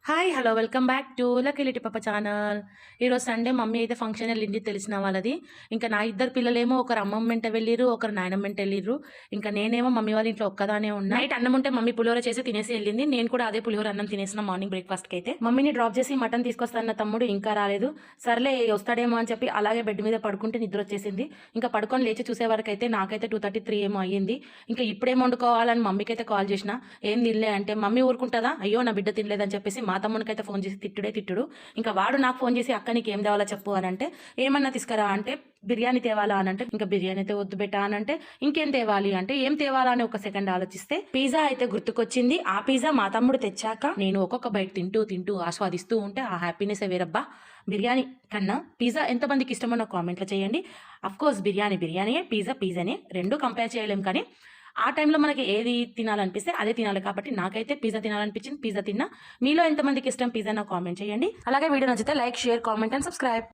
Hi hello welcome back to lucky little పాప channel. ఈరోజు Sunday mummy అయితే function వెళ్ళింది తెలిసిన వాళ్ళది. ఇంకా నా ఇద్దరు పిల్లలేమో ఒకరు అమ్మమ్మ వెంట వెళ్ళిర్రు, ఒకరు నాయనమ్మ వెంట వెళ్ళిర్రు. ఇంకా నేనేమో మమ్మీ వాళ్ళ ఇంట్లో ఒక్కదానే ఉన్నా. నైట్ అన్నం ఉంటే మమ్మీ పులిహోర చేసి తినేసి వెళ్ళింది. నేను కూడా అదే పులిహోర అన్నం తినేసిన మార్నింగ్ బ్రేక్ఫాస్ట్కి అయితే. మమ్మీని డ్రాప్ చేసి మటన్ తీసుకొస్తాన్న తమ్ముడు ఇంకా రాలేదు. సర్లే వస్తాడేమో అని చెప్పి అలాగే బెడ్ మీద పడుకుంటే నిద్ర వచ్చేసింది. ఇంకా పడుకొని లేచి చూసే వరకు అయితే నాకైతే 2:33 ఏమో అయ్యింది. ఇంకా ఇప్పుడేం వండుకోవాలని మమ్మీకి అయితే కాల్ చేసిన. ఏం తినలే అంటే మమ్మీ ఊరుకుంటుందా, అయ్యో నా బిడ్డ తినలేదని చెప్పేసి మా తమ్మునికైతే ఫోన్ చేసి తిట్టుడు. ఇంకా వాడు నాకు ఫోన్ చేసి అక్క నీకు ఏం తేవాలో చెప్పు అని అంటే, ఏమన్నా తీసుకురా అంటే బిర్యానీ తేవాలా అని అంటే, ఇంకా బిర్యానీ అయితే వద్దు బెట్టా అని అంటే, ఇంకేం తేవాలి అంటే ఏం తేవాలా అని ఒక సెకండ్ ఆలోచిస్తే పిజ్జా అయితే గుర్తుకొచ్చింది. ఆ పిజ్జా మా తమ్ముడు తెచ్చాక నేను ఒక్కొక్క బైట్ తింటూ ఆస్వాదిస్తూ ఉంటే ఆ హ్యాపీనెస్ వేరబ్బా. బిర్యానీ కన్నా పిజ్జా ఎంతమందికి ఇష్టమో నాకు కామెంట్లో చేయండి. అఫ్ కోర్స్ బిర్యానీయే, పిజ్జానే, రెండు కంపేర్ చేయలేం. కానీ ఆ టైంలో మనకి ఏది తినాలనిపిస్తే అదే తినాలి. కాబట్టి నాకైతే పిజ్జా తినాలనిపించింది, పిజ్జా తిన్నా. మీలో ఎంతమందికి ఇష్టం పిజ్జా నాకు కామెంట్ చేయండి. అలాగే వీడియో నచ్చితే like, share, comment and subscribe.